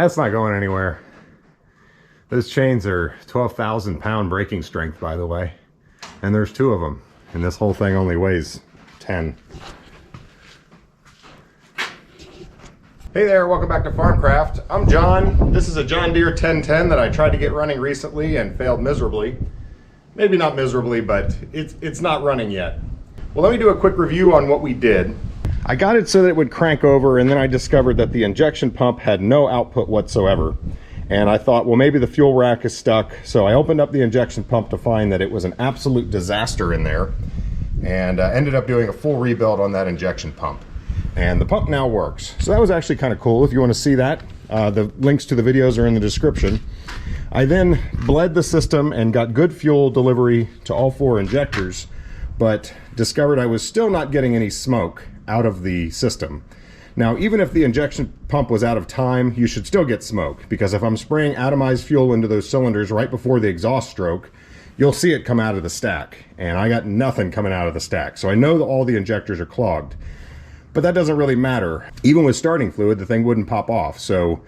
That's not going anywhere. Those chains are 12,000 pound braking strength, by the way. And there's 2 of them. And this whole thing only weighs 10. Hey there, welcome back to Farmcraft. I'm John. This is a John Deere 1010 that I tried to get running recently and failed miserably. Maybe not miserably, but it's not running yet. Well, let me do a quick review on what we did. I got it so that it would crank over, and then I discovered that the injection pump had no output whatsoever. And I thought, well, maybe the fuel rack is stuck. So I opened up the injection pump to find that it was an absolute disaster in there, and ended up doing a full rebuild on that injection pump. And the pump now works. So that was actually kind of cool. If you want to see that, the links to the videos are in the description. I then bled the system and got good fuel delivery to all 4 injectors, but discovered I was still not getting any smoke out of the system. Now, even if the injection pump was out of time, you should still get smoke, because if I'm spraying atomized fuel into those cylinders right before the exhaust stroke, you'll see it come out of the stack. And I got nothing coming out of the stack. So I know that all the injectors are clogged. But that doesn't really matter. Even with starting fluid, the thing wouldn't pop off. So,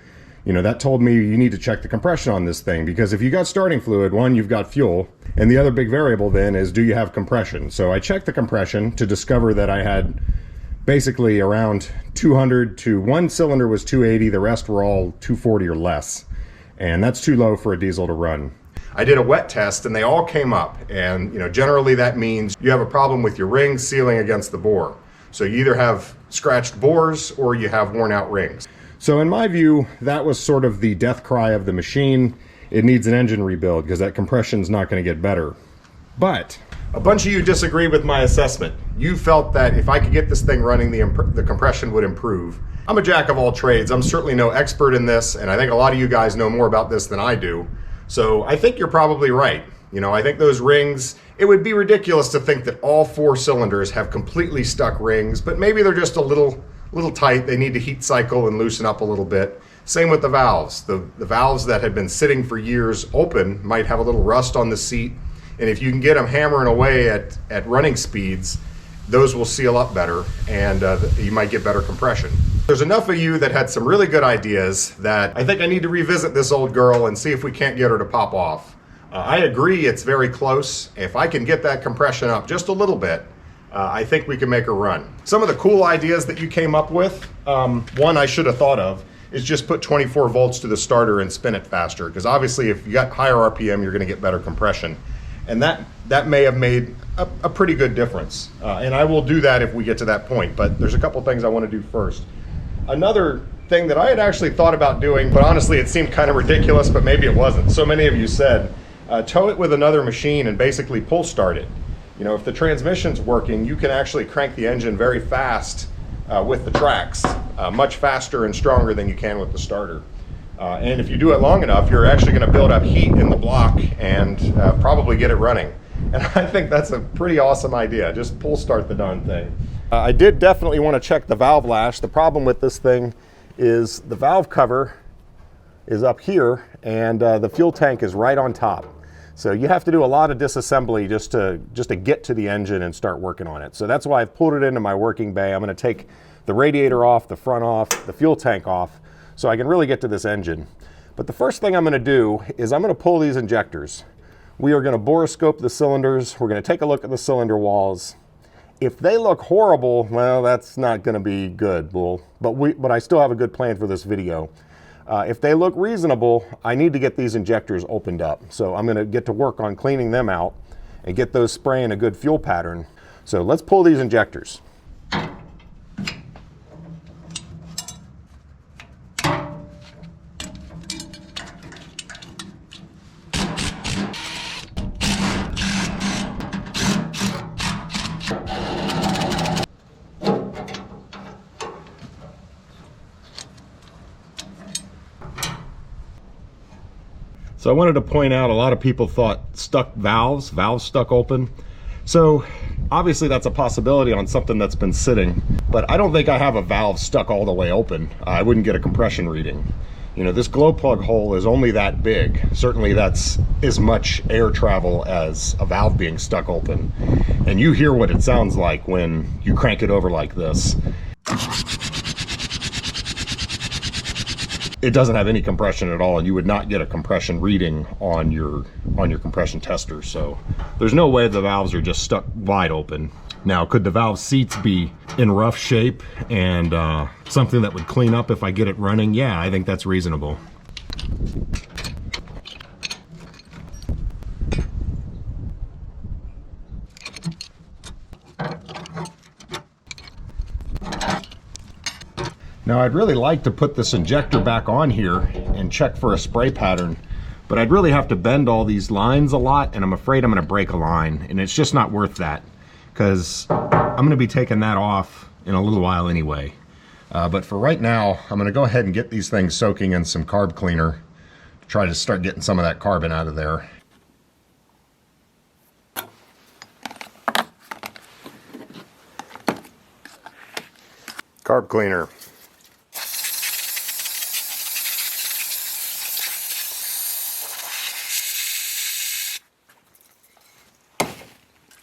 you know, that told me you need to check the compression on this thing, because if you got starting fluid, one, you've got fuel, and the other big variable then is, do you have compression? So I checked the compression to discover that I had basically around 200 to, one cylinder was 280, the rest were all 240 or less. And that's too low for a diesel to run. I did a wet test and they all came up, and you know, generally that means you have a problem with your rings sealing against the bore. So you either have scratched bores or you have worn out rings. So in my view, that was sort of the death cry of the machine. It needs an engine rebuild because that compression's not going to get better. But a bunch of you disagreed with my assessment. You felt that if I could get this thing running, the compression would improve. I'm a jack of all trades. I'm certainly no expert in this, and I think a lot of you guys know more about this than I do. So I think you're probably right. You know, I think those rings, it would be ridiculous to think that all 4 cylinders have completely stuck rings, but maybe they're just a little tight. They need to heat cycle and loosen up a little bit. Same with the valves. The valves that had been sitting for years open might have a little rust on the seat, and if you can get them hammering away at running speeds, those will seal up better, and you might get better compression. There's enough of you that had some really good ideas that I think I need to revisit this old girl and see if we can't get her to pop off. I agree it's very close. If I can get that compression up just a little bit, I think we can make her run. Some of the cool ideas that you came up with, one I should have thought of, is just put 24 volts to the starter and spin it faster, because obviously if you got higher RPM, you're going to get better compression. And that may have made a pretty good difference. And I will do that if we get to that point, but there's a couple things I want to do first. Another thing that I had actually thought about doing, but honestly it seemed kind of ridiculous, but maybe it wasn't. So many of you said, tow it with another machine and basically pull start it. You know, if the transmission's working, you can actually crank the engine very fast with the tracks, much faster and stronger than you can with the starter. And if you do it long enough, you're actually going to build up heat in the block and probably get it running. And I think that's a pretty awesome idea. Just pull start the darn thing. I did definitely want to check the valve lash. The problem with this thing is the valve cover is up here and the fuel tank is right on top. So you have to do a lot of disassembly just to get to the engine and start working on it. So that's why I've pulled it into my working bay. I'm going to take the radiator off, the front off, the fuel tank off, so I can really get to this engine. But the first thing I'm going to do is I'm going to pull these injectors. We are going to borescope the cylinders. We're going to take a look at the cylinder walls. If they look horrible, well, that's not going to be good. But I still have a good plan for this video. If they look reasonable, I need to get these injectors opened up. So I'm going to get to work on cleaning them out and get those spraying a good fuel pattern. So let's pull these injectors. So I wanted to point out, a lot of people thought stuck valves stuck open. So obviously that's a possibility on something that's been sitting, but I don't think I have a valve stuck all the way open. I wouldn't get a compression reading. You know, this glow plug hole is only that big. Certainly that's as much air travel as a valve being stuck open. And you hear what it sounds like when you crank it over like this. it doesn't have any compression at all, and you would not get a compression reading on your compression tester. So there's no way the valves are just stuck wide open. Now, could the valve seats be in rough shape and something that would clean up if I get it running? Yeah, I think that's reasonable. Now, I'd really like to put this injector back on here and check for a spray pattern, but I'd really have to bend all these lines a lot, and I'm afraid I'm going to break a line, and it's just not worth that, because I'm going to be taking that off in a little while anyway. But for right now, I'm going to go ahead and get these things soaking in some carb cleaner to try to start getting some of that carbon out of there. Carb cleaner.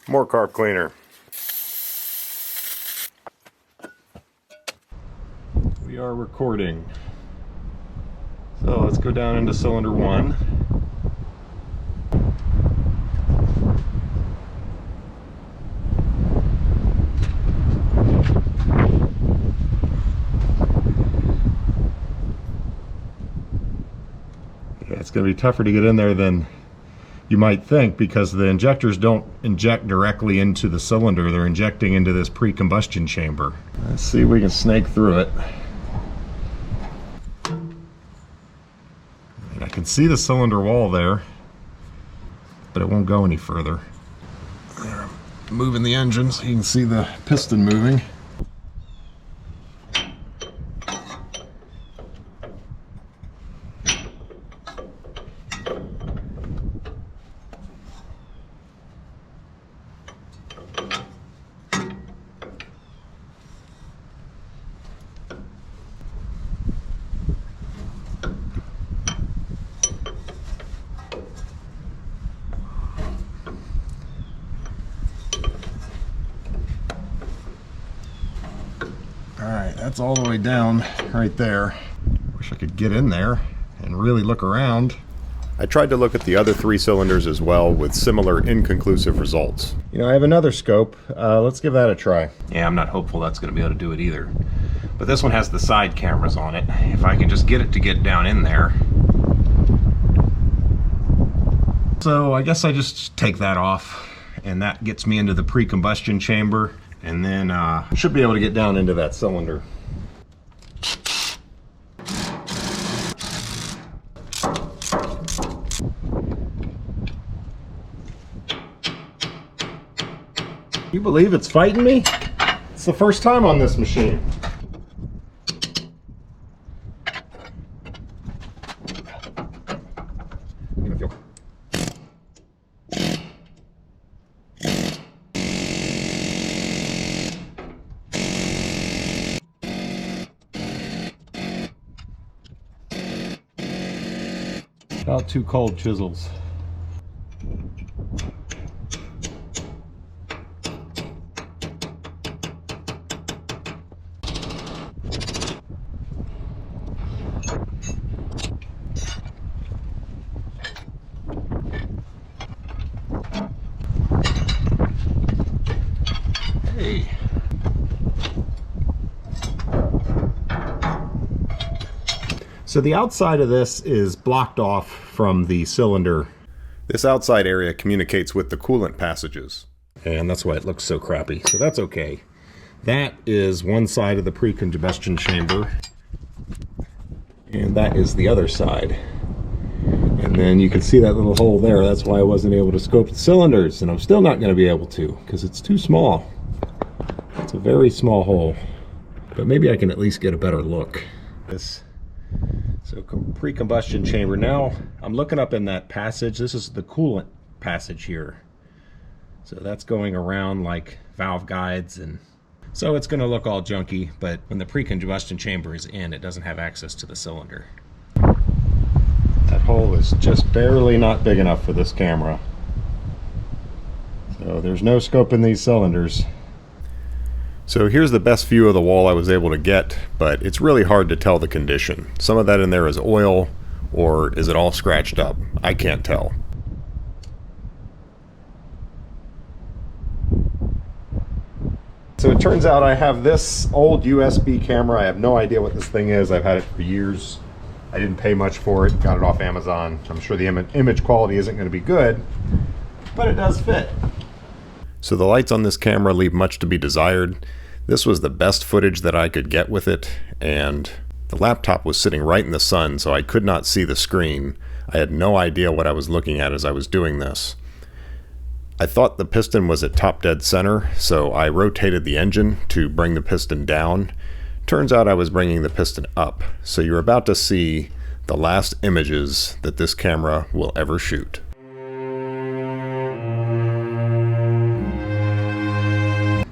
More carb cleaner. We are recording. So let's go down into cylinder 1. Yeah, it's going to be tougher to get in there than you might think, because the injectors don't inject directly into the cylinder. They're injecting into this pre-combustion chamber. Let's see if we can snake through it. And I can see the cylinder wall there, but it won't go any further. There, I'm moving the engine so you can see the piston moving. Alright, that's all the way down right there. Wish I could get in there and really look around. I tried to look at the other 3 cylinders as well with similar inconclusive results. You know, I have another scope. Let's give that a try. Yeah, I'm not hopeful that's going to be able to do it either. But this one has the side cameras on it. If I can just get it to get down in there. So I guess I just take that off, and that gets me into the pre-combustion chamber. And then should be able to get down into that cylinder. You believe it's fighting me? It's the first time on this machine. About 2 cold chisels. Hey. So the outside of this is blocked off from the cylinder. This outside area communicates with the coolant passages. And that's why it looks so crappy. So that's okay. That is one side of the pre-combustion chamber. And that is the other side. And then you can see that little hole there. That's why I wasn't able to scope the cylinders. And I'm still not going to be able to, because it's too small. It's a very small hole. But maybe I can at least get a better look. So pre-combustion chamber. Now I'm looking up in that passage. This is the coolant passage here. So that's going around like valve guides, and so it's going to look all junky, but when the pre-combustion chamber is in, it doesn't have access to the cylinder. That hole is just barely not big enough for this camera. So there's no scope in these cylinders. So here's the best view of the wall I was able to get, but it's really hard to tell the condition. Some of that in there is oil, or is it all scratched up? I can't tell. So it turns out I have this old USB camera. I have no idea what this thing is. I've had it for years. I didn't pay much for it, got it off Amazon. I'm sure the image quality isn't going to be good, but it does fit. So the lights on this camera leave much to be desired. This was the best footage that I could get with it, and the laptop was sitting right in the sun, so I could not see the screen. I had no idea what I was looking at as I was doing this. I thought the piston was at top dead center, so I rotated the engine to bring the piston down. Turns out I was bringing the piston up, so you're about to see the last images that this camera will ever shoot.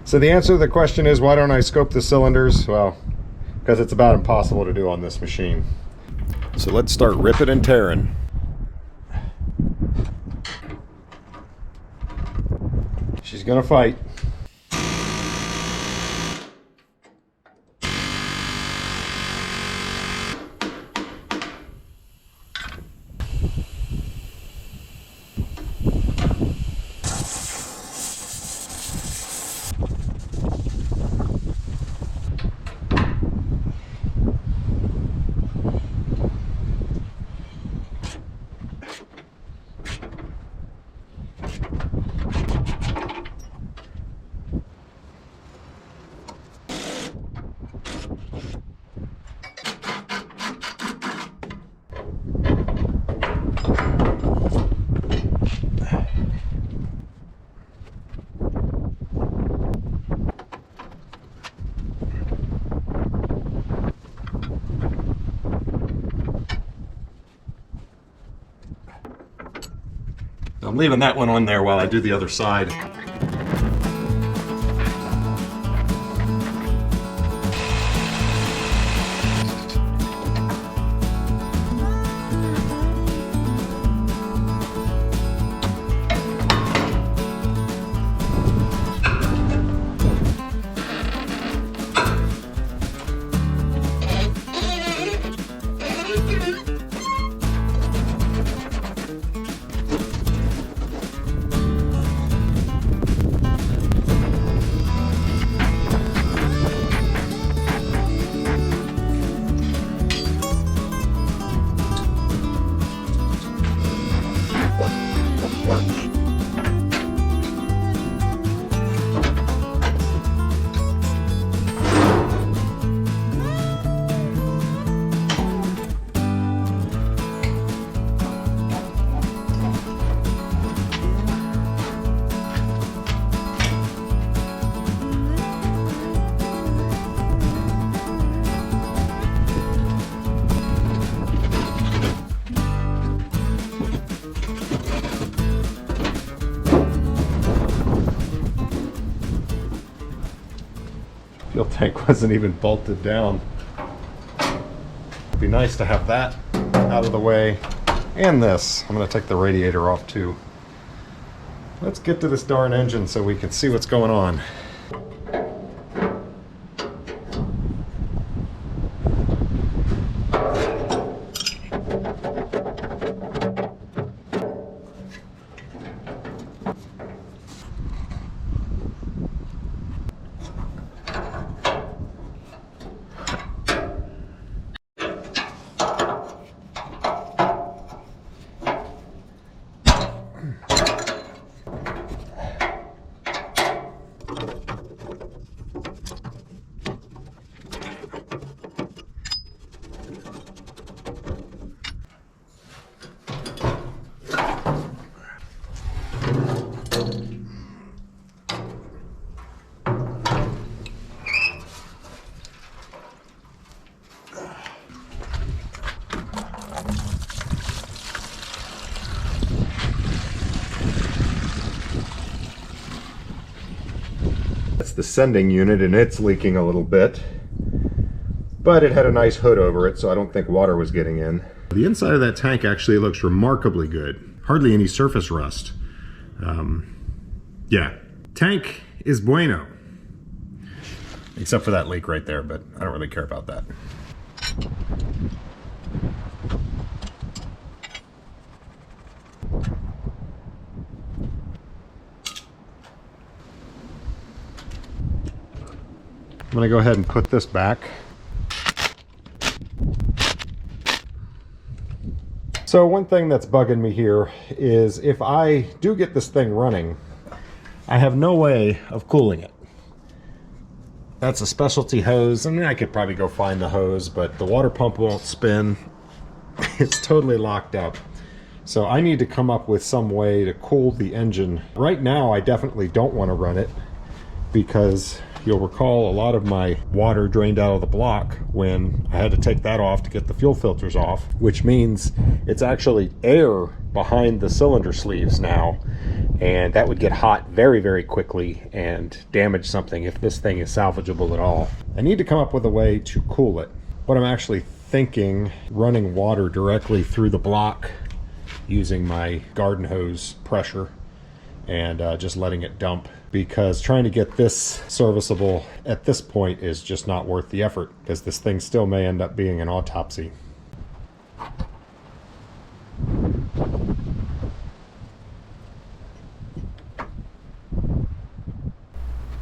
So the answer to the question is, why don't I scope the cylinders? Well, because it's about impossible to do on this machine. So let's start ripping and tearing. She's gonna fight. I'm leaving that one on there while I do the other side. Fuel tank wasn't even bolted down. It'd be nice to have that out of the way. And this. I'm going to take the radiator off too. Let's get to this darn engine so we can see what's going on. That's the sending unit, and it's leaking a little bit, but it had a nice hood over it, so I don't think water was getting in. The inside of that tank actually looks remarkably good. Hardly any surface rust. Yeah, tank is bueno. except for that leak right there, but I don't really care about that. I'm going to go ahead and put this back. So one thing that's bugging me here is if I do get this thing running, I have no way of cooling it. That's a specialty hose. I mean, I could probably go find the hose, but the water pump won't spin. It's totally locked up. So I need to come up with some way to cool the engine. Right now, I definitely don't want to run it because you'll recall a lot of my water drained out of the block when I had to take that off to get the fuel filters off, which means it's actually air behind the cylinder sleeves now, and that would get hot very, very quickly and damage something if this thing is salvageable at all. I need to come up with a way to cool it. What I'm actually thinking, running water directly through the block using my garden hose pressure and just letting it dump, because trying to get this serviceable at this point is just not worth the effort, because this thing still may end up being an autopsy.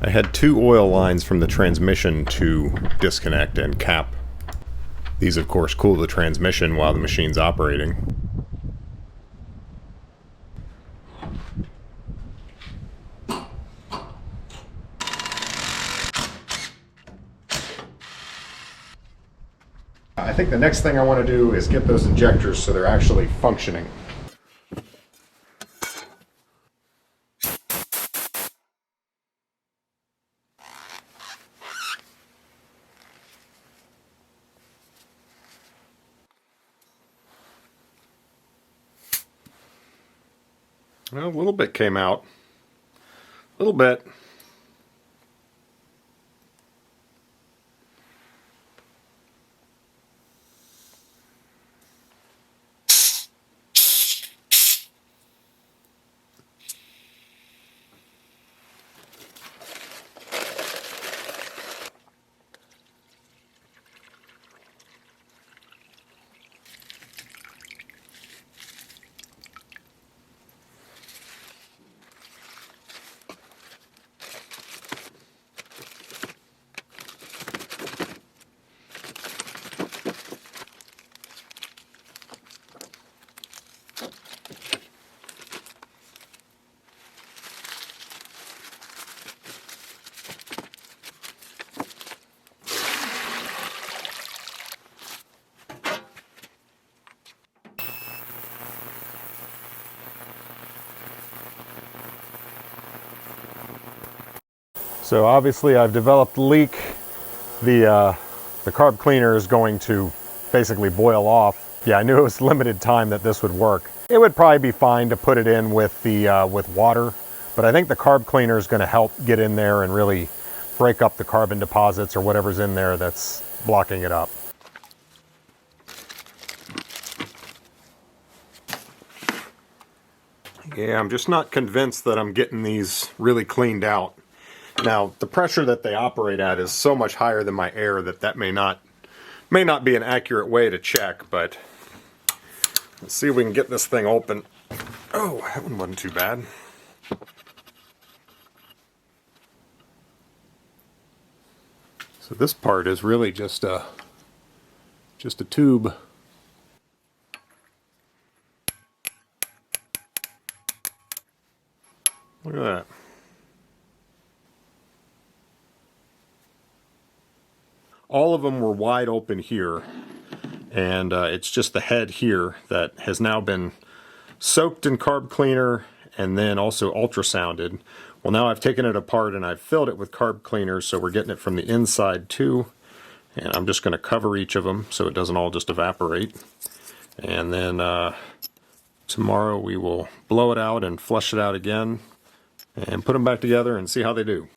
I had 2 oil lines from the transmission to disconnect and cap. These of course cool the transmission while the machine's operating. I think the next thing I want to do is get those injectors so they're actually functioning. Well, a little bit came out. A little bit. So obviously I've developed a leak. The carb cleaner is going to basically boil off. Yeah, I knew it was limited time that this would work. It would probably be fine to put it in with the with water, but I think the carb cleaner is going to help get in there and really break up the carbon deposits or whatever's in there that's blocking it up. Yeah, I'm just not convinced that I'm getting these really cleaned out. Now, the pressure that they operate at is so much higher than my air that may not be an accurate way to check, but let's see if we can get this thing open. Oh, that one wasn't too bad. So this part is really just a tube. Look at that. All of them were wide open here, and it's just the head here that has now been soaked in carb cleaner and then also ultrasounded. Well, now I've taken it apart and I've filled it with carb cleaner, so we're getting it from the inside too. And I'm just going to cover each of them so it doesn't all just evaporate. And then tomorrow we will blow it out and flush it out again and put them back together and see how they do.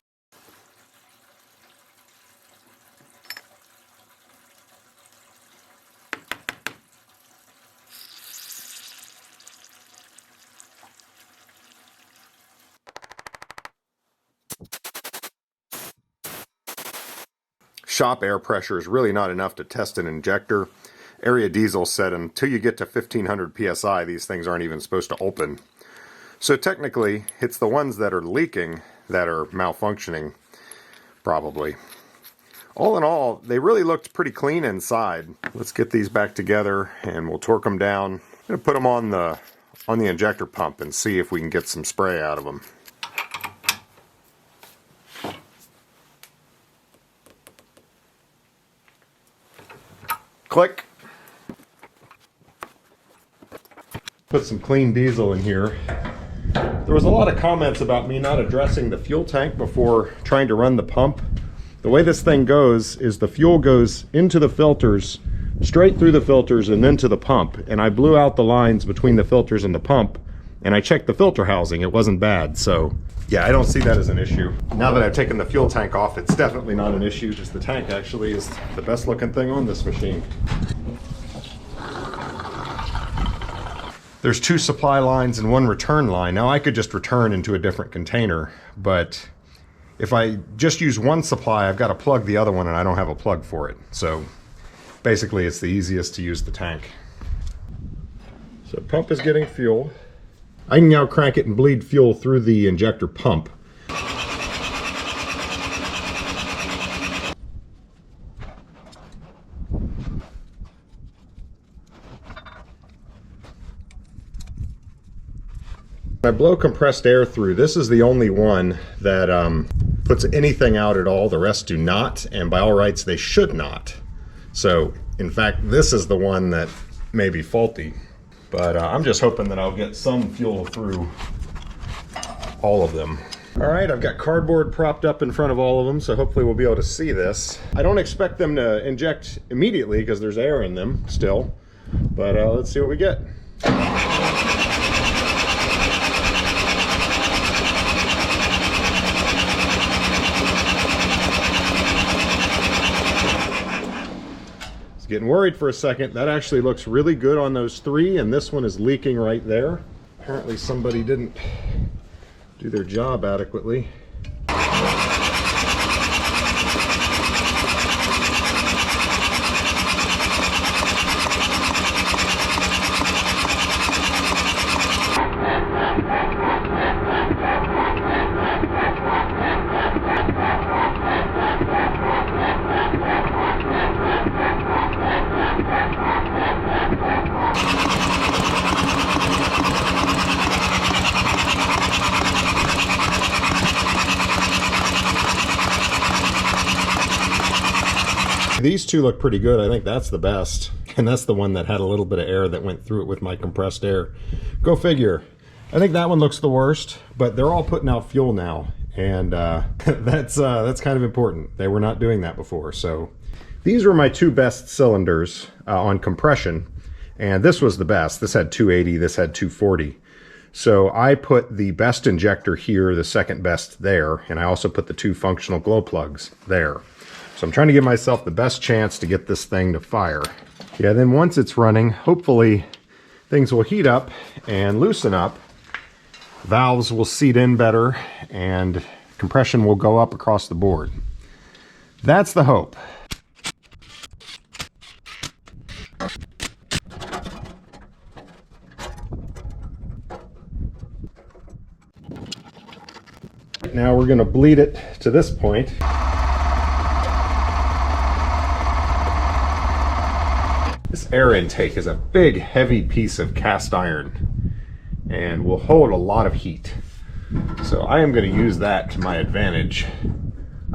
shop air pressure is really not enough to test an injector. Area Diesel said until you get to 1500 psi, these things aren't even supposed to open. So technically, it's the ones that are leaking that are malfunctioning, probably. All in all, they really looked pretty clean inside. Let's get these back together and we'll torque them down. I'm going to put them on the injector pump and see if we can get some spray out of them. Click. Put some clean diesel in here. There was a lot of comments about me not addressing the fuel tank before trying to run the pump. The way this thing goes is the fuel goes into the filters, straight through the filters and then to the pump. And I blew out the lines between the filters and the pump, and I checked the filter housing. It wasn't bad. So yeah, I don't see that as an issue. Now that I've taken the fuel tank off, it's definitely not an issue. Just the tank actually is the best looking thing on this machine. There's 2 supply lines and 1 return line. Now I could just return into a different container, but if I just use 1 supply, I've got to plug the other one and I don't have a plug for it. So basically it's the easiest to use the tank. So pump is getting fuel. I can now crank it and bleed fuel through the injector pump. I blow compressed air through. This is the only one that puts anything out at all. The rest do not, and by all rights they should not. So in fact this is the one that may be faulty, but I'm just hoping that I'll get some fuel through all of them. Alright, I've got cardboard propped up in front of all of them, so hopefully we'll be able to see this. I don't expect them to inject immediately because there's air in them still, but let's see what we get. Getting worried for a second. That actually looks really good on those 3, and this one is leaking right there. Apparently somebody didn't do their job adequately. These 2 look pretty good. I think that's the best. And that's the one that had a little bit of air that went through it with my compressed air. Go figure. I think that one looks the worst, but they're all putting out fuel now. And that's kind of important. They were not doing that before. So these were my 2 best cylinders on compression. And this was the best. This had 280, this had 240. So I put the best injector here, the second best there. And I also put the 2 functional glow plugs there. So I'm trying to give myself the best chance to get this thing to fire. Yeah, then once it's running, hopefully things will heat up and loosen up. Valves will seat in better and compression will go up across the board. That's the hope. Now we're going to bleed it to this point. This air intake is a big, heavy piece of cast iron and will hold a lot of heat. So I am going to use that to my advantage,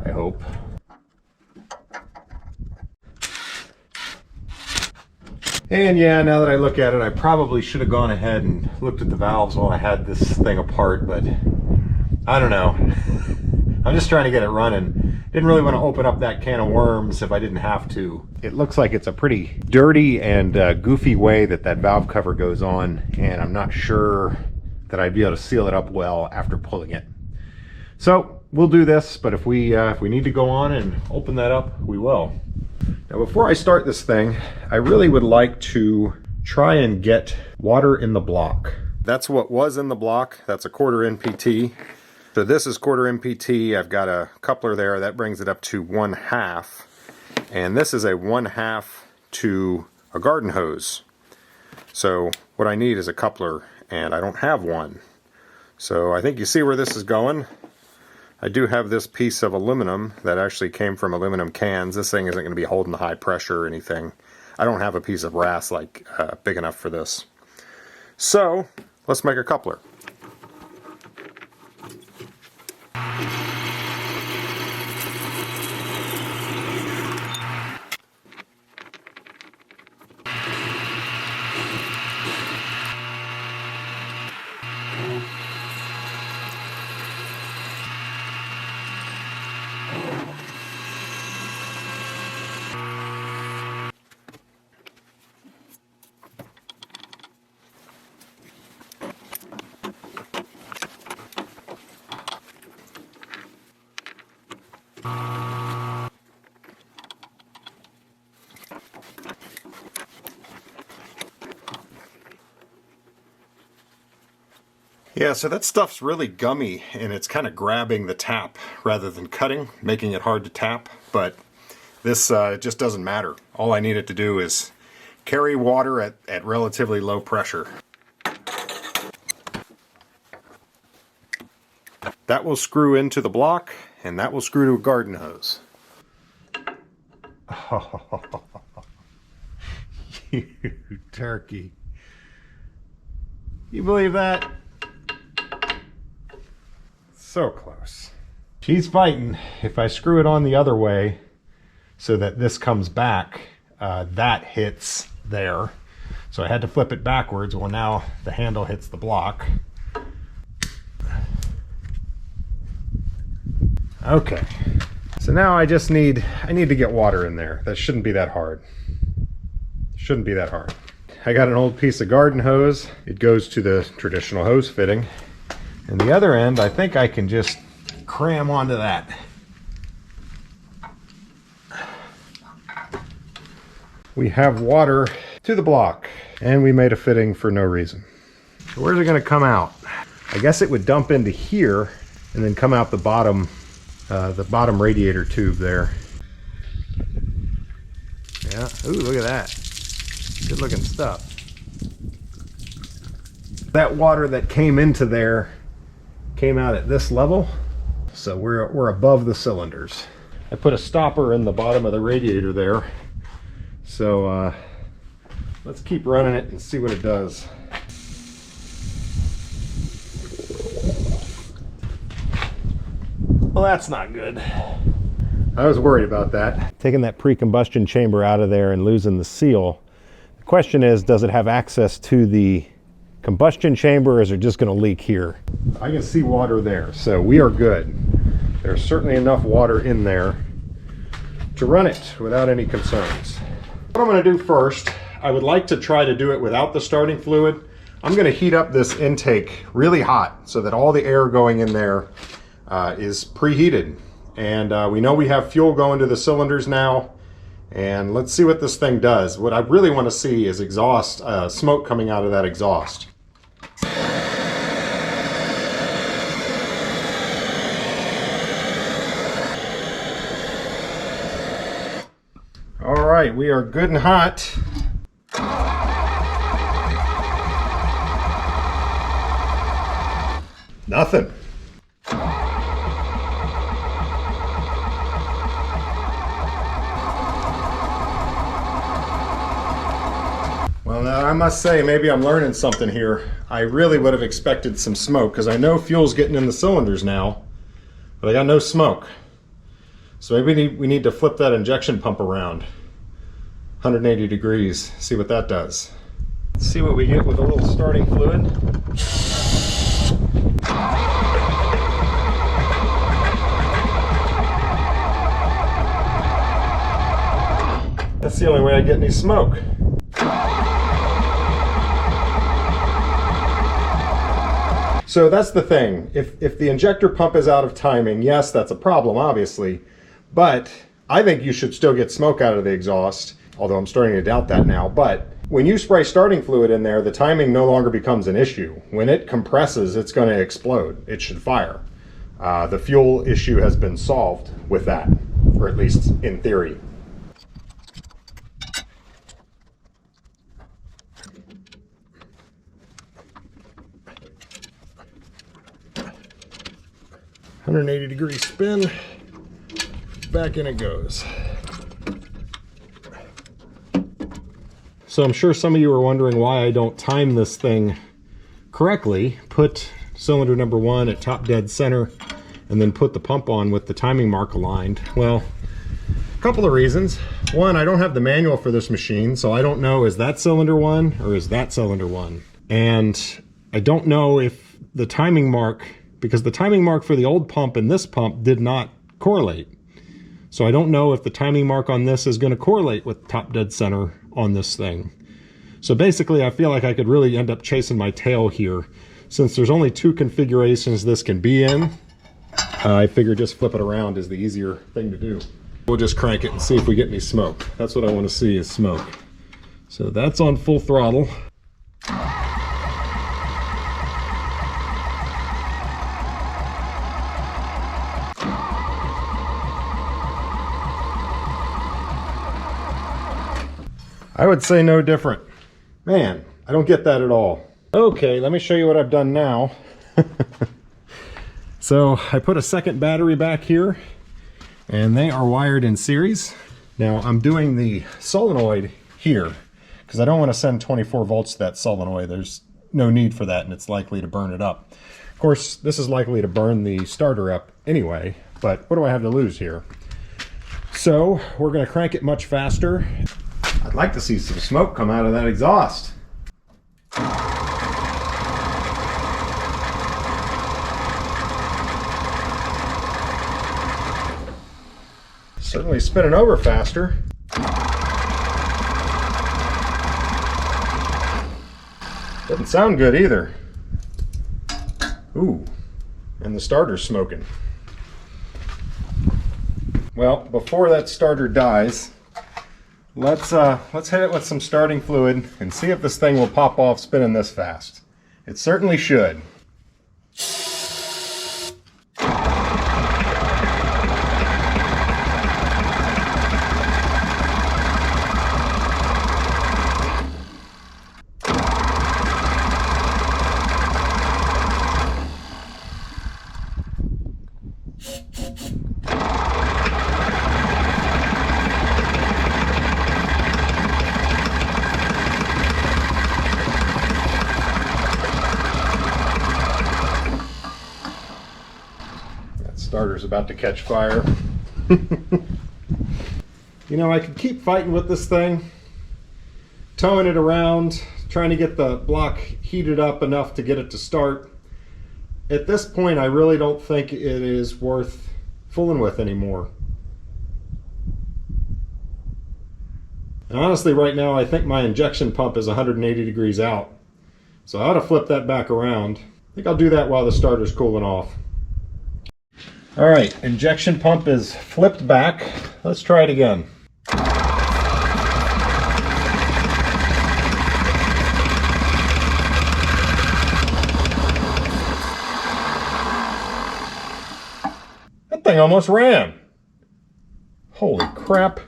I hope. And yeah, now that I look at it, I probably should have gone ahead and looked at the valves while I had this thing apart, but I don't know. I'm just trying to get it running. Didn't really want to open up that can of worms if I didn't have to. It looks like it's a pretty dirty and goofy way that valve cover goes on, and I'm not sure that I'd be able to seal it up well after pulling it. So we'll do this, but if we need to go on and open that up, we will. Now before I start this thing, I really would like to try and get water in the block. That's what was in the block. That's a 1/4 NPT. So this is 1/4 NPT. I've got a coupler there that brings it up to 1/2. And this is a 1/2 to a garden hose. So what I need is a coupler, and I don't have one. So I think you see where this is going. I do have this piece of aluminum that actually came from aluminum cans. This thing isn't going to be holding the high pressure or anything. I don't have a piece of brass like big enough for this. So let's make a coupler. Yeah, so that stuff's really gummy and it's kind of grabbing the tap rather than cutting, making it hard to tap, but this just doesn't matter. All I need it to do is carry water at relatively low pressure. That will screw into the block and that will screw to a garden hose. Oh, you turkey. You believe that? So close. She's fighting. If I screw it on the other way so that this comes back, that hits there. So I had to flip it backwards. Well, now the handle hits the block. Okay. So now I need to get water in there. That shouldn't be that hard. Shouldn't be that hard. I got an old piece of garden hose. It goes to the traditional hose fitting. And the other end, I think I can just cram onto that. We have water to the block, and we made a fitting for no reason. So where's it going to come out? I guess it would dump into here and then come out the bottom radiator tube there. Yeah, ooh, look at that. Good looking stuff. That water that came into there came out at this level, so we're above the cylinders. I put a stopper in the bottom of the radiator there, so let's keep running it and see what it does. Well, that's not good. I was worried about that. Taking that pre-combustion chamber out of there and losing the seal. The question is, does it have access to the combustion chamber, or is it just going to leak here? I can see water there, so we are good. There's certainly enough water in there to run it without any concerns. What I'm going to do first, I would like to try to do it without the starting fluid. I'm going to heat up this intake really hot so that all the air going in there is preheated. And we know we have fuel going to the cylinders now. And let's see what this thing does. What I really want to see is exhaust, smoke coming out of that exhaust. All right, we are good and hot. Nothing. Well, now I must say, maybe I'm learning something here. I really would have expected some smoke, because I know fuel's getting in the cylinders now, but I got no smoke. So maybe we need to flip that injection pump around 180 degrees, see what that does. Let's see what we get with a little starting fluid. That's the only way I get any smoke. So that's the thing. If the injector pump is out of timing, yes, that's a problem, obviously. But I think you should still get smoke out of the exhaust, although I'm starting to doubt that now. But when you spray starting fluid in there, the timing no longer becomes an issue. When it compresses, it's going to explode. It should fire. The fuel issue has been solved with that, or at least in theory. 180-degree spin. Back in it goes. So I'm sure some of you are wondering why I don't time this thing correctly. Put cylinder number 1 at top dead center and then put the pump on with the timing mark aligned. Well, a couple of reasons. One, I don't have the manual for this machine, so I don't know, is that cylinder 1 or is that cylinder 1? And I don't know if the timing mark, because the timing mark for the old pump and this pump did not correlate. So I don't know if the timing mark on this is going to correlate with top dead center on this thing. So basically I feel like I could really end up chasing my tail here. Since there's only 2 configurations this can be in, I figure just flip it around is the easier thing to do. We'll just crank it and see if we get any smoke. That's what I want to see, is smoke. So that's on full throttle. I would say no different. Man, I don't get that at all. Okay, let me show you what I've done now. So I put a second battery back here, and they are wired in series. Now I'm doing the solenoid here because I don't want to send 24 volts to that solenoid. There's no need for that, and it's likely to burn it up. Of course, this is likely to burn the starter up anyway, but what do I have to lose here? So we're going to crank it much faster. I'd like to see some smoke come out of that exhaust. Certainly spinning over faster. Doesn't sound good either. Ooh, and the starter's smoking. Well, before that starter dies, let's hit it with some starting fluid and see if this thing will pop off spinning this fast. It certainly should. Starter's about to catch fire. You know, I could keep fighting with this thing, towing it around, trying to get the block heated up enough to get it to start. At this point, I really don't think it is worth fooling with anymore. And honestly, right now, I think my injection pump is 180 degrees out. So I ought to flip that back around. I think I'll do that while the starter's cooling off. All right, injection pump is flipped back. Let's try it again. That thing almost ran. Holy crap.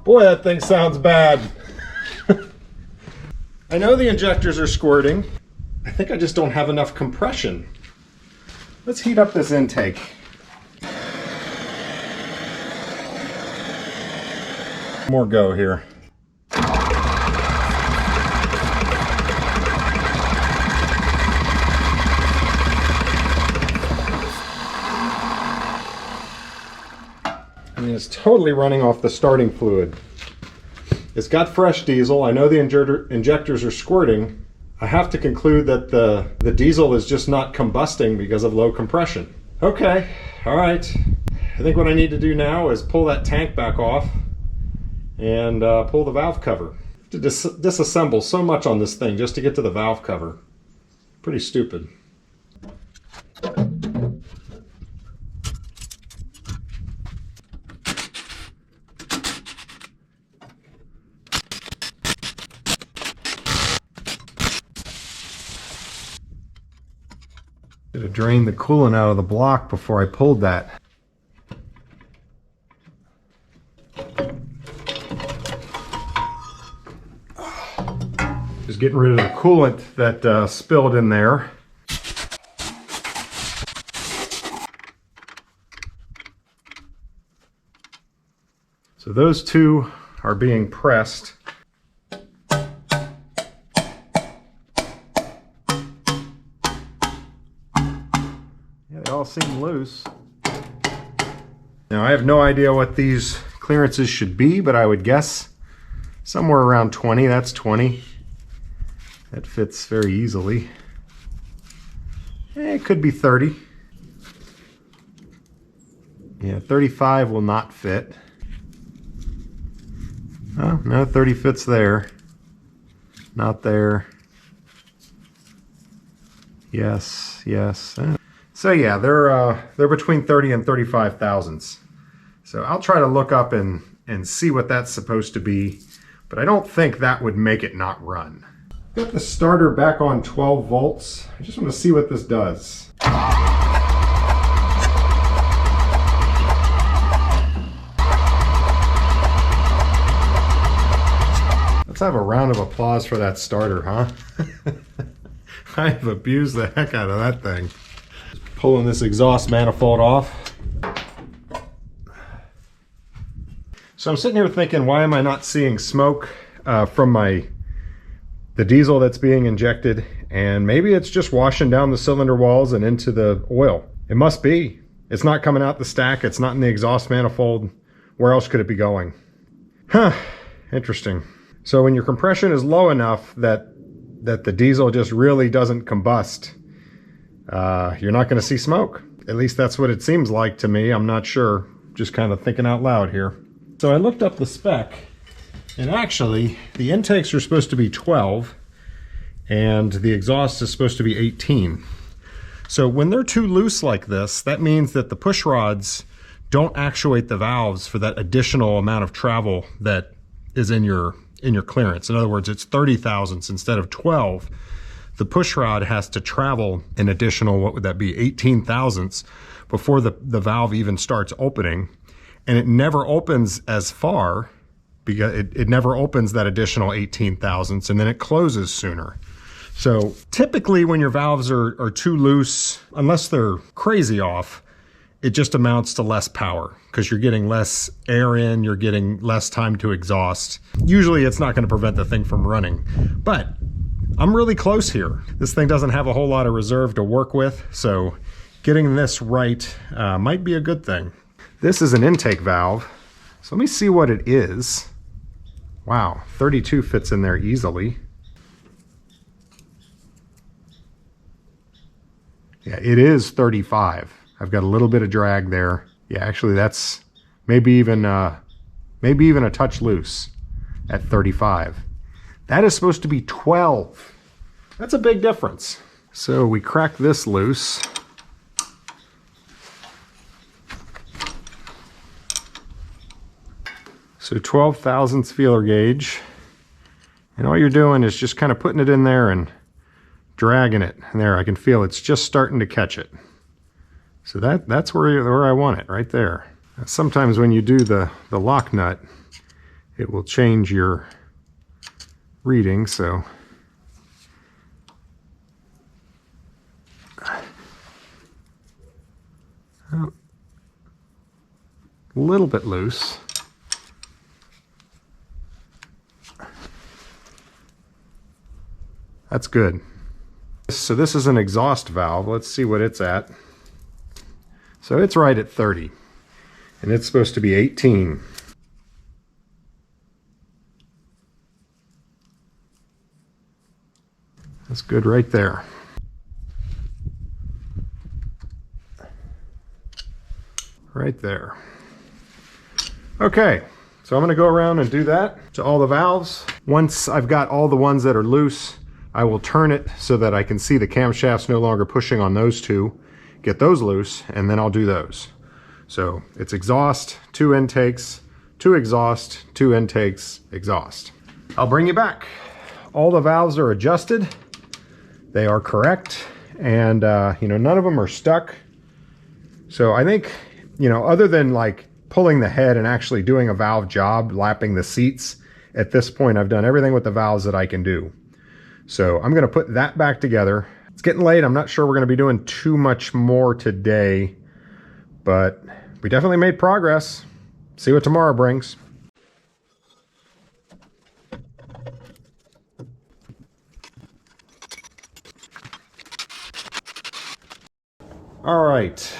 Boy, that thing sounds bad. I know the injectors are squirting. I think I just don't have enough compression. Let's heat up this intake. More go here. I mean, it's totally running off the starting fluid. It's got fresh diesel. I know the injectors are squirting. I have to conclude that the diesel is just not combusting because of low compression. Okay, all right. I think what I need to do now is pull that tank back off and pull the valve cover. To disassemble so much on this thing just to get to the valve cover. Pretty stupid. Should have drained the coolant out of the block before I pulled that. Just getting rid of the coolant that spilled in there. So those two are being pressed. They all seem loose. Now I have no idea what these clearances should be, but I would guess somewhere around 20. That's 20. That fits very easily. It could be 30. Yeah, 35 will not fit. Oh, no, 30 fits there. Not there. Yes, yes. So yeah, they're between 30 and 35 thousandths. So I'll try to look up and see what that's supposed to be, but I don't think that would make it not run. Got the starter back on 12 volts. I just want to see what this does. Let's have a round of applause for that starter, huh? I've abused the heck out of that thing. Just pulling this exhaust manifold off. So I'm sitting here thinking, why am I not seeing smoke from the diesel that's being injected? And maybe it's just washing down the cylinder walls and into the oil. It must be. It's not coming out the stack. It's not in the exhaust manifold. Where else could it be going? Huh, interesting. So when your compression is low enough that the diesel just really doesn't combust, you're not going to see smoke. At least that's what it seems like to me. I'm not sure. Just kind of thinking out loud here. So I looked up the spec, and actually the intakes are supposed to be 12 and the exhaust is supposed to be 18. So when they're too loose like this, that means that the push rods don't actuate the valves for that additional amount of travel that is in your clearance. In other words, it's 30 thousandths instead of 12. The push rod has to travel an additional, what would that be, 18 thousandths before the valve even starts opening. And it never opens as far because it never opens that additional 18 thousandths, and then it closes sooner. So typically when your valves are too loose, unless they're crazy off, it just amounts to less power because you're getting less air in, you're getting less time to exhaust. Usually it's not going to prevent the thing from running, but I'm really close here. This thing doesn't have a whole lot of reserve to work with, so getting this right might be a good thing. This is an intake valve, so let me see what it is. Wow, 32 fits in there easily. Yeah, it is 35. I've got a little bit of drag there. Yeah, actually that's maybe even a touch loose at 35. That is supposed to be 12. That's a big difference. So we crack this loose. So 12 thousandths feeler gauge. And all you're doing is just kind of putting it in there and dragging it. And there, I can feel it's just starting to catch it. So that's where I want it, right there. Sometimes when you do the lock nut, it will change your reading, so. Oh, a little bit loose. That's good. So this is an exhaust valve. Let's see what it's at. So it's right at 30, and it's supposed to be 18. That's good right there. Right there. Okay, so I'm going to go around and do that to all the valves. Once I've got all the ones that are loose, I will turn it so that I can see the camshafts no longer pushing on those two. Get those loose, and then I'll do those. So it's exhaust, 2 intakes, 2 exhaust, 2 intakes, exhaust. I'll bring you back. All the valves are adjusted. They are correct, and you know, none of them are stuck. So I think, you know, other than like pulling the head and actually doing a valve job, lapping the seats, at this point I've done everything with the valves that I can do. So I'm going to put that back together. It's getting late. I'm not sure we're going to be doing too much more today, but we definitely made progress. See what tomorrow brings. All right,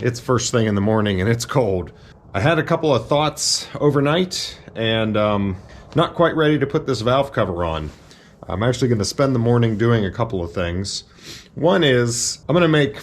it's first thing in the morning and it's cold. I had a couple of thoughts overnight and not quite ready to put this valve cover on. I'm actually going to spend the morning doing a couple of things. One is I'm going to make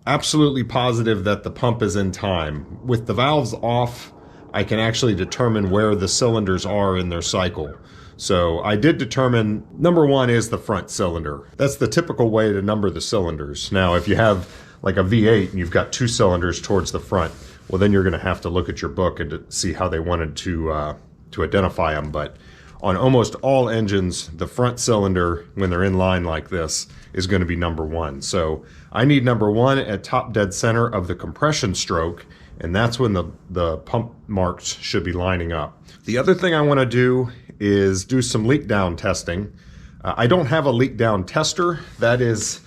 absolutely positive that the pump is in time. With the valves off, I can actually determine where the cylinders are in their cycle. So I did determine number one is the front cylinder. That's the typical way to number the cylinders. Now, if you have like a V8 and you've got two cylinders towards the front, well, then you're going to have to look at your book and to see how they wanted to identify them. But on almost all engines, the front cylinder, when they're in line like this, is going to be number one. So I need number one at top dead center of the compression stroke, and that's when the pump marks should be lining up. The other thing I want to do is do some leak down testing. I don't have a leak down tester. That is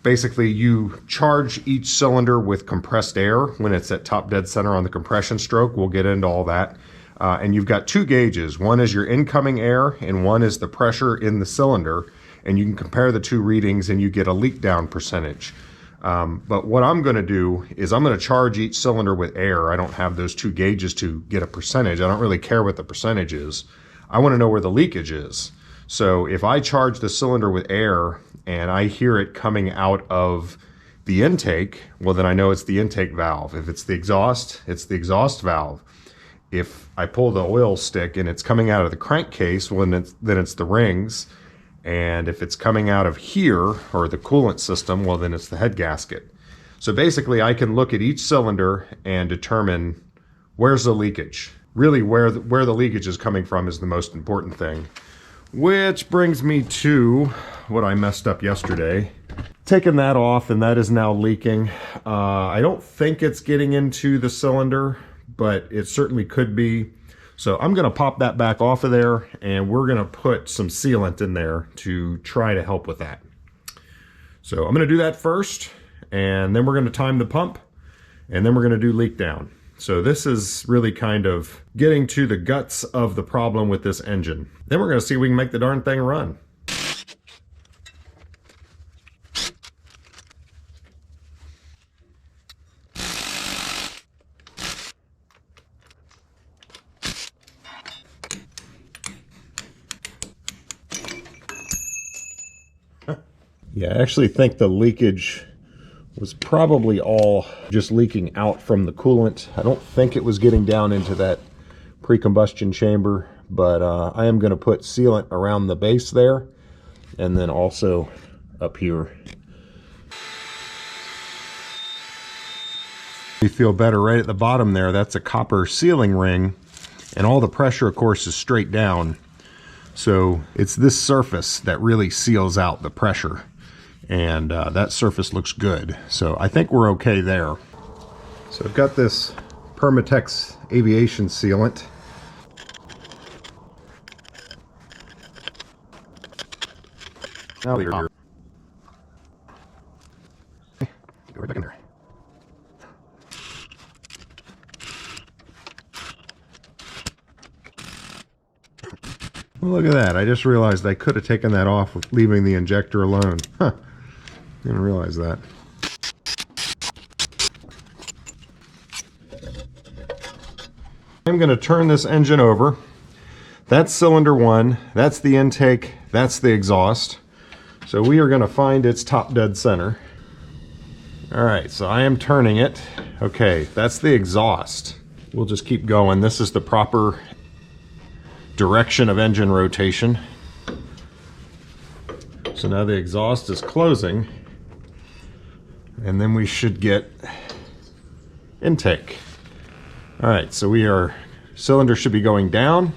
basically you charge each cylinder with compressed air when it's at top dead center on the compression stroke. We'll get into all that. And you've got two gauges. One is your incoming air and one is the pressure in the cylinder. And you can compare the two readings and you get a leak down percentage. But what I'm going to do is I'm going to charge each cylinder with air. I don't have those two gauges to get a percentage. I don't really care what the percentage is. I want to know where the leakage is. So if I charge the cylinder with air and I hear it coming out of the intake, well, then I know it's the intake valve. If it's the exhaust, it's the exhaust valve. If I pull the oil stick and it's coming out of the crankcase, well, then it's the rings. And if it's coming out of here, or the coolant system, well, then it's the head gasket. So basically, I can look at each cylinder and determine where's the leakage. Really, where the leakage is coming from is the most important thing. Which brings me to what I messed up yesterday. Taking that off, and that is now leaking. I don't think it's getting into the cylinder, but it certainly could be. So I'm going to pop that back off of there, and we're going to put some sealant in there to try to help with that. So I'm going to do that first, and then we're going to time the pump, and then we're going to do leak down. So this is really kind of getting to the guts of the problem with this engine. Then we're going to see if we can make the darn thing run. Yeah, I actually think the leakage was probably all just leaking out from the coolant. I don't think it was getting down into that pre-combustion chamber, but I am going to put sealant around the base there and then also up here. You feel better right at the bottom there. That's a copper sealing ring, and all the pressure, of course, is straight down. So it's this surface that really seals out the pressure. And that surface looks good. So I think we're okay there. So I've got this Permatex aviation sealant. Now you're here. Go right back in there. Well, look at that. I just realized I could have taken that off with leaving the injector alone. Huh. Didn't realize that. I'm going to turn this engine over. That's cylinder one. That's the intake. That's the exhaust. So we are going to find its top dead center. All right, so I am turning it. Okay, that's the exhaust. We'll just keep going. This is the proper direction of engine rotation. So now the exhaust is closing, and then we should get intake. All right, so cylinder should be going down,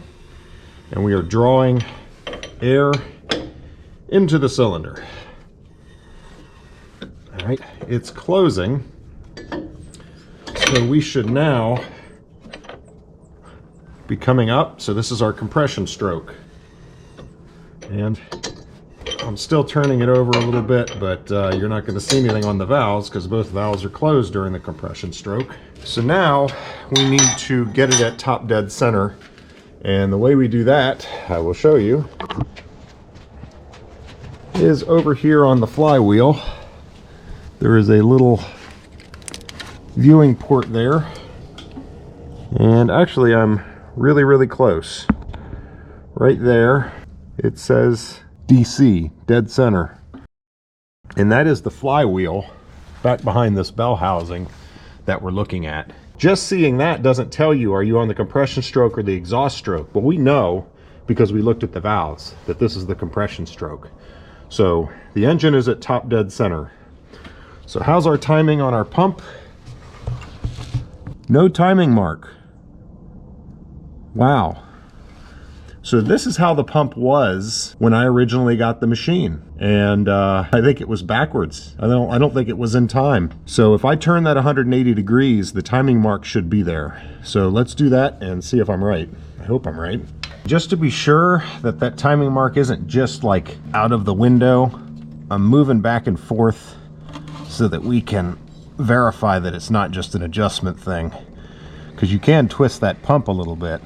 and we are drawing air into the cylinder. right, it's closing. So we should now be coming up. So this is our compression stroke. And I'm still turning it over a little bit, but you're not going to see anything on the valves because both valves are closed during the compression stroke. So now we need to get it at top dead center. And the way we do that, I will show you, is over here on the flywheel. There is a little viewing port there. And actually I'm really close. Right there, it says DC, dead center. And that is the flywheel back behind this bell housing that we're looking at. Just seeing that doesn't tell you, are you on the compression stroke or the exhaust stroke? But we know, because we looked at the valves, that this is the compression stroke. So the engine is at top dead center. So how's our timing on our pump? No timing mark. Wow. So this is how the pump was when I originally got the machine. And I think it was backwards. I don't think it was in time. So if I turn that 180 degrees, the timing mark should be there. So let's do that and see if I'm right. I hope I'm right. Just to be sure that that timing mark isn't just like out of the window, I'm moving back and forth so that we can verify that it's not just an adjustment thing. Because you can twist that pump a little bit.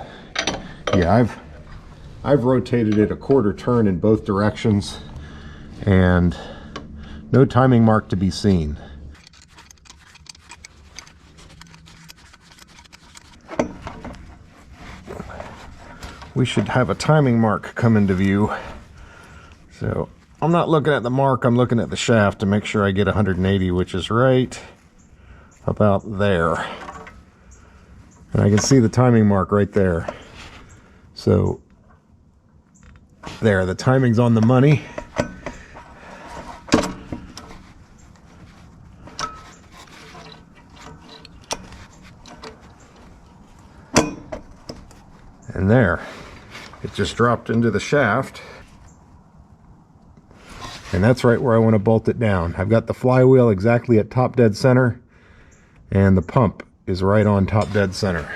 Yeah, I've rotated it a quarter turn in both directions and no timing mark to be seen. We should have a timing mark come into view. So I'm not looking at the mark, I'm looking at the shaft to make sure I get 180, which is right about there. And I can see the timing mark right there. So there, the timing's on the money. And there, it just dropped into the shaft. And that's right where I want to bolt it down. I've got the flywheel exactly at top dead center, and the pump is right on top dead center.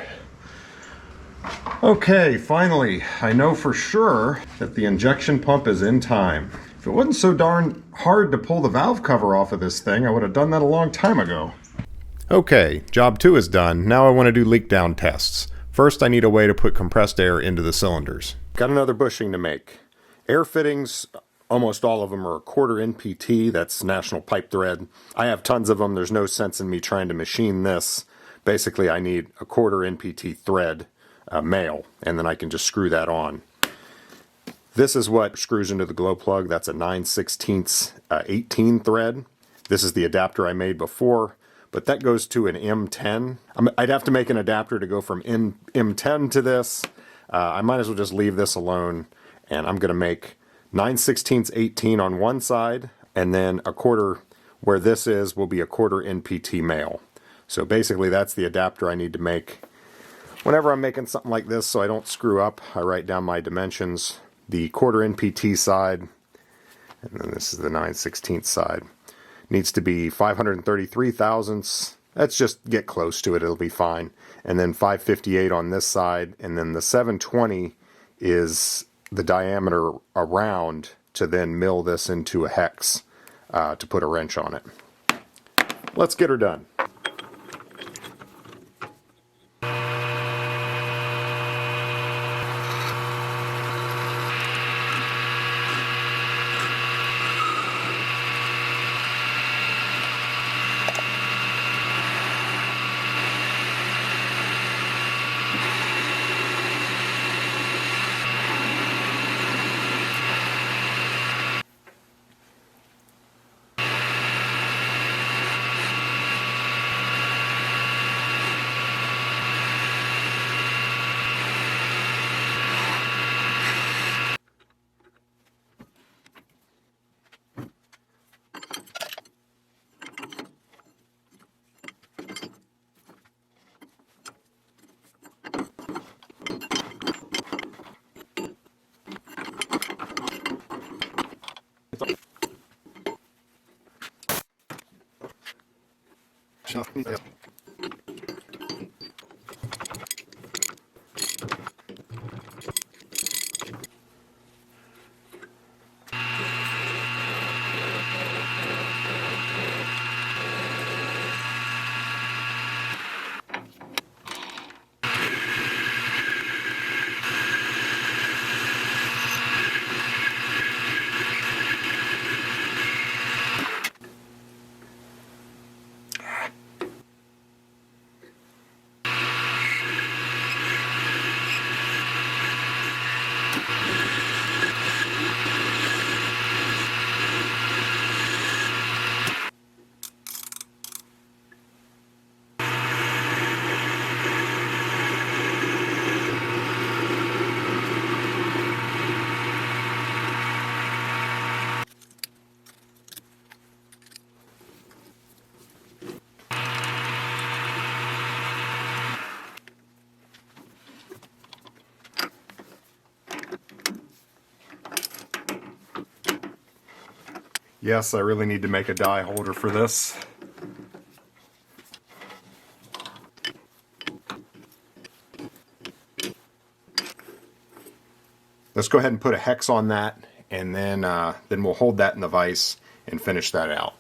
Okay, finally, I know for sure that the injection pump is in time. If it wasn't so darn hard to pull the valve cover off of this thing, I would have done that a long time ago. Okay, job 2 is done. Now I want to do leak down tests. First, I need a way to put compressed air into the cylinders. Got another bushing to make. Air fittings, almost all of them are 1/4 NPT, that's National Pipe Thread. I have tons of them, there's no sense in me trying to machine this. Basically, I need a 1/4 NPT thread, male, and then I can just screw that on. This is what screws into the glow plug. That's a 9/16 18 thread. This is the adapter I made before, but that goes to an M10. I'd have to make an adapter to go from M10 to this. I might as well just leave this alone, and I'm going to make 9/16 18 on one side, and then a 1/4 where this is will be a 1/4 NPT male. So basically that's the adapter I need to make. Whenever I'm making something like this so I don't screw up, I write down my dimensions. The 1/4 NPT side, and then this is the 9/16 side, needs to be 533 thousandths. Let's just get close to it, it'll be fine. And then 558 on this side, and then the 720 is the diameter around to then mill this into a hex to put a wrench on it. Let's get her done. Yes, I really need to make a die holder for this. Let's go ahead and put a hex on that, and then we'll hold that in the vise and finish that out.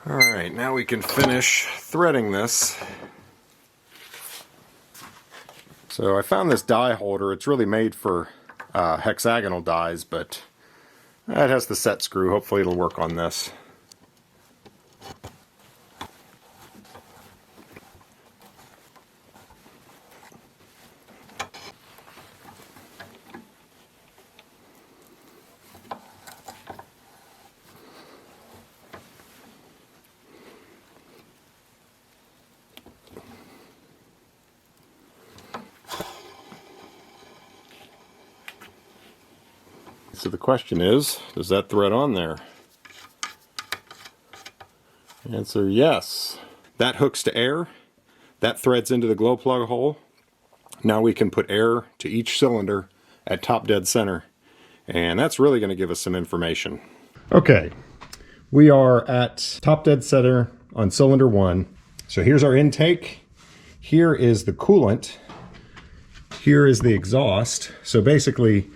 All right, now we can finish threading this. So I found this die holder. It's really made for hexagonal dies, but it has the set screw. Hopefully it'll work on this. So the question is, does that thread on there? Answer, yes. That hooks to air. That threads into the glow plug hole. Now we can put air to each cylinder at top dead center. And that's really going to give us some information. Okay, we are at top dead center on cylinder 1. So here's our intake. Here is the coolant. Here is the exhaust. So basically,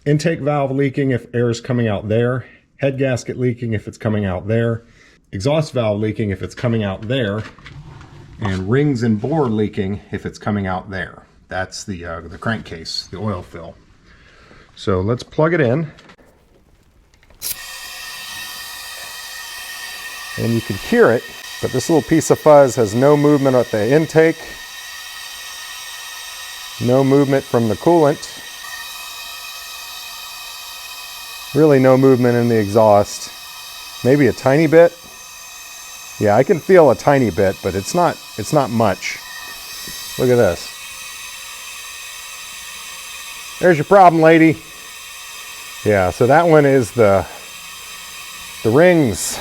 intake valve leaking if air is coming out there, head gasket leaking if it's coming out there, exhaust valve leaking if it's coming out there, and rings and bore leaking if it's coming out there. That's the crankcase, the oil fill. So let's plug it in. And you can hear it, but this little piece of fuzz has no movement at the intake, no movement from the coolant. Really no movement in the exhaust. Maybe a tiny bit. Yeah, I can feel a tiny bit, but it's not much. Look at this. There's your problem, lady. Yeah, so that one is the rings.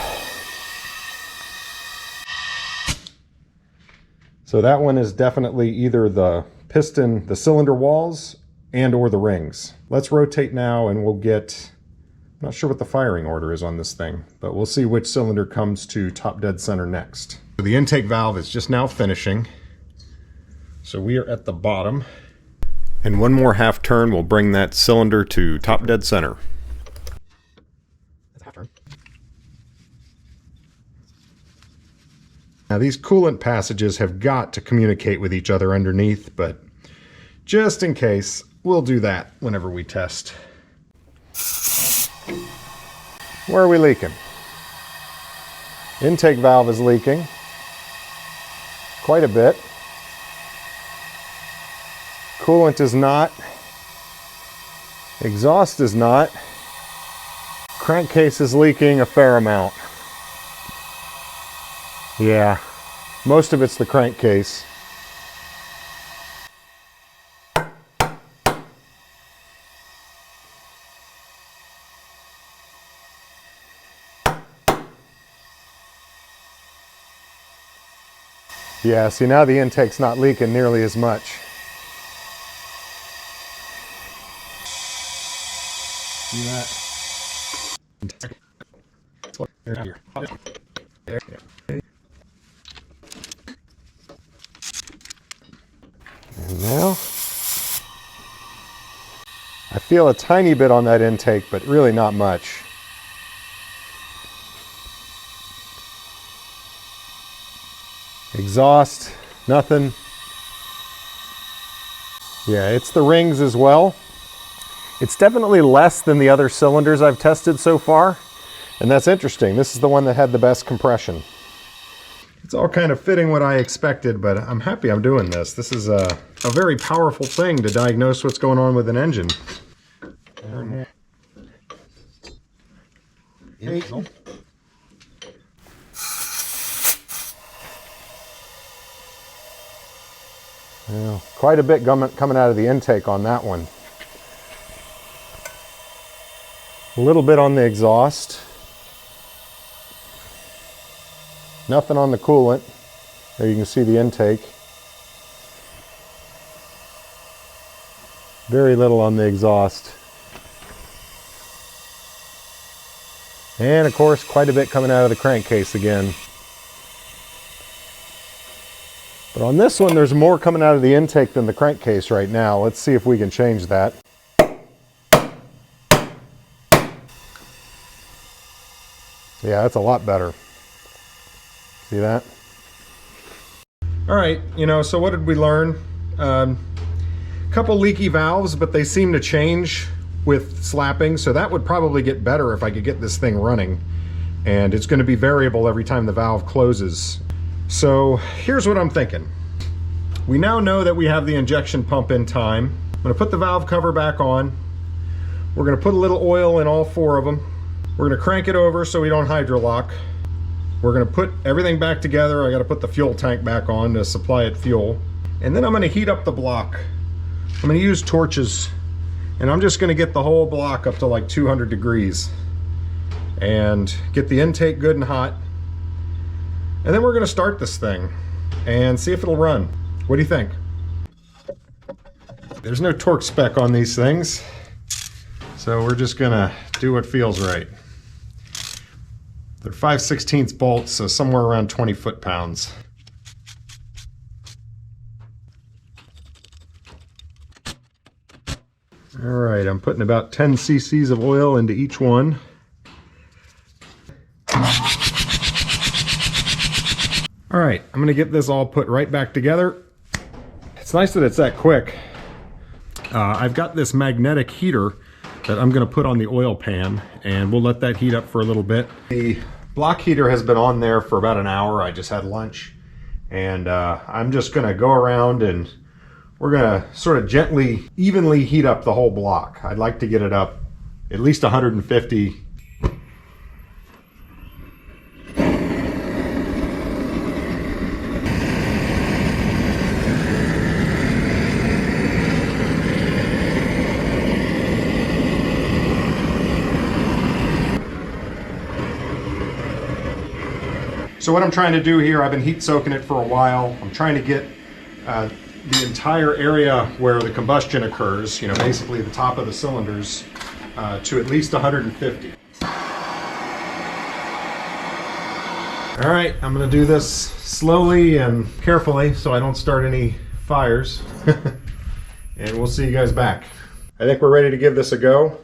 So that one is definitely either the piston, the cylinder walls, and or the rings. Let's rotate now and we'll get, I'm not sure what the firing order is on this thing, but we'll see which cylinder comes to top dead center next. So the intake valve is just now finishing. So we are at the bottom. And one more half turn will bring that cylinder to top dead center. That's a half turn. Now these coolant passages have got to communicate with each other underneath, but just in case, we'll do that whenever we test. Where are we leaking? Intake valve is leaking quite a bit. Coolant is not. Exhaust is not. Crankcase is leaking a fair amount. Yeah, most of it's the crankcase. Yeah, see now the intake's not leaking nearly as much. See that? And now, I feel a tiny bit on that intake, but really not much. Exhaust, nothing. Yeah, it's the rings as well. It's definitely less than the other cylinders I've tested so far, and that's interesting. This is the one that had the best compression. It's all kind of fitting what I expected, but I'm happy I'm doing this. This is a very powerful thing to diagnose what's going on with an engine. Well, quite a bit coming out of the intake on that one. A little bit on the exhaust. Nothing on the coolant. There you can see the intake. Very little on the exhaust. And of course, quite a bit coming out of the crankcase again. But on this one, there's more coming out of the intake than the crankcase right now. Let's see if we can change that. Yeah, that's a lot better. See that? All right, so what did we learn? Couple leaky valves, but they seem to change with slapping, so that would probably get better if I could get this thing running. And it's going to be variable every time the valve closes. So here's what I'm thinking. We now know that we have the injection pump in time. I'm going to put the valve cover back on. We're going to put a little oil in all 4 of them. We're going to crank it over so we don't hydrolock. We're going to put everything back together. I got to put the fuel tank back on to supply it fuel. And then I'm going to heat up the block. I'm going to use torches, and I'm just going to get the whole block up to like 200 degrees and get the intake good and hot. And then we're going to start this thing and see if it'll run. What do you think? There's no torque spec on these things, so we're just going to do what feels right. They're 5/16 bolts, so somewhere around 20 foot-pounds. All right, I'm putting about 10 cc's of oil into each one. All right, I'm gonna get this all put right back together. It's nice that it's that quick. I've got this magnetic heater that I'm going to put on the oil pan, and we'll let that heat up for a little bit. The block heater has been on there for about an hour. I just had lunch, and I'm just going to go around and we're going to sort of gently, evenly heat up the whole block. I'd like to get it up at least 150. So what I'm trying to do here, I've been heat soaking it for a while. I'm trying to get the entire area where the combustion occurs, basically the top of the cylinders, to at least 150. All right, I'm gonna do this slowly and carefully so I don't start any fires. And we'll see you guys back. I think we're ready to give this a go.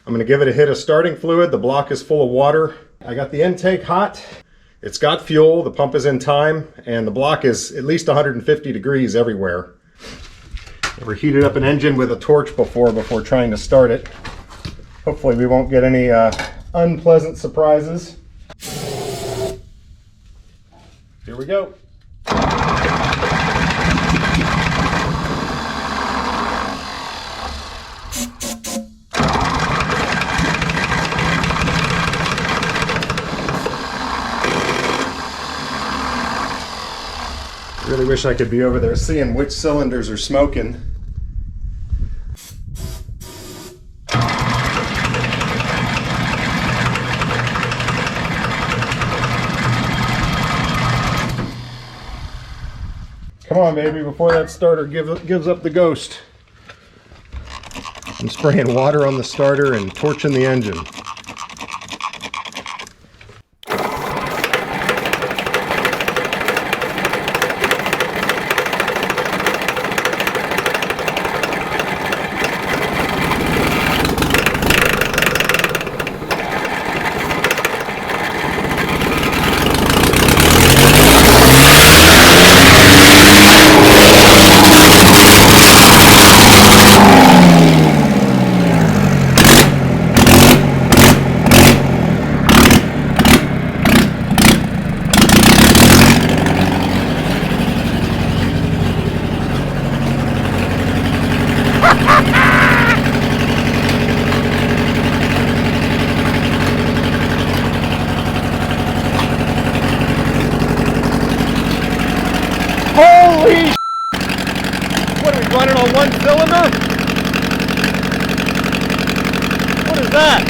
I'm gonna give it a hit of starting fluid. The block is full of water. I got the intake hot. It's got fuel, the pump is in time, and the block is at least 150 degrees everywhere. Never heated up an engine with a torch before trying to start it. Hopefully we won't get any unpleasant surprises. Here we go. Really wish I could be over there seeing which cylinders are smoking. Come on, baby, before that starter gives up the ghost. I'm spraying water on the starter and torching the engine. Holy what are we running on one cylinder? What is that?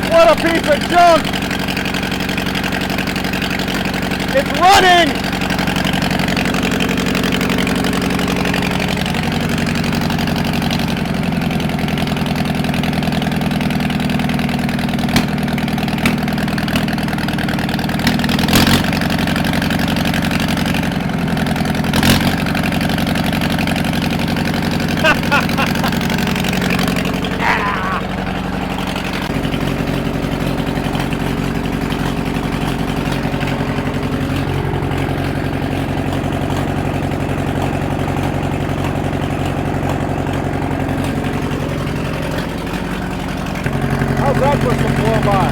What a piece of junk! It's running! How's that for some blow by?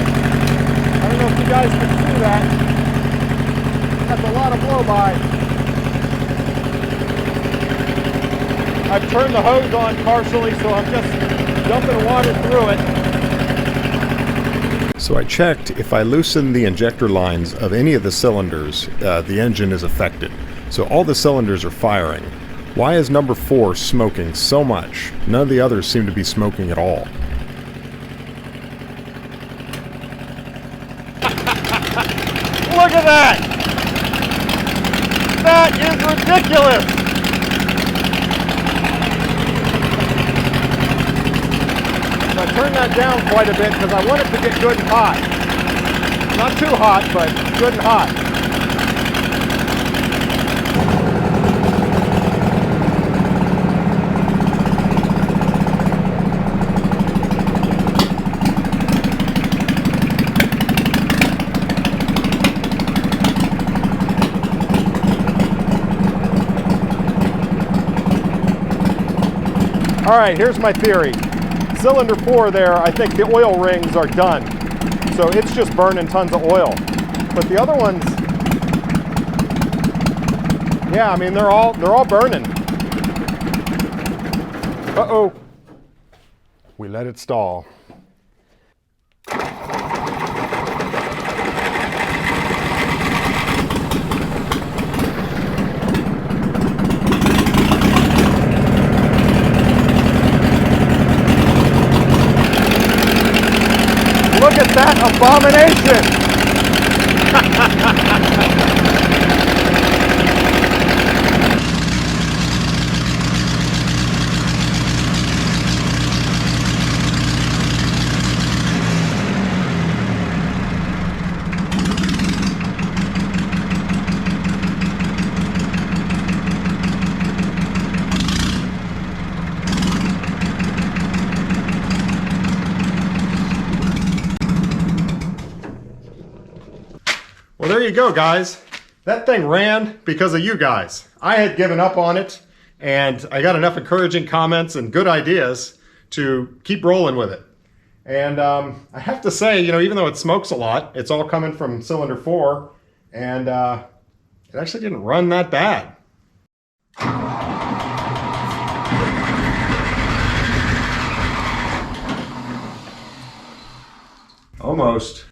I don't know if you guys can see that. That's a lot of blow by. I've turned the hose on partially, so I'm just dumping water through it. So I checked if I loosen the injector lines of any of the cylinders, the engine is affected. So all the cylinders are firing. Why is number 4 smoking so much? None of the others seem to be smoking at all. Look at that! That is ridiculous! So I turned that down quite a bit because I want it to get good and hot. Not too hot, but good and hot. All right, here's my theory. Cylinder 4 there, I think the oil rings are done. So it's just burning tons of oil. But the other ones, yeah, I mean, they're all burning. Uh-oh. We let it stall. Look at that abomination! Well, there you go, guys. That thing ran because of you guys. I had given up on it, and I got enough encouraging comments and good ideas to keep rolling with it. And I have to say, you know, even though it smokes a lot, it's all coming from cylinder 4, and it actually didn't run that bad. Almost.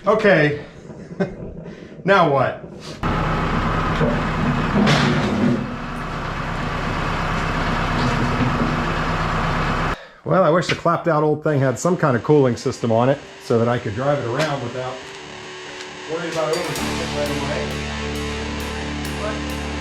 Okay, now what? Well, I wish the clapped out old thing had some kind of cooling system on it so that I could drive it around without worrying about overheating right away. But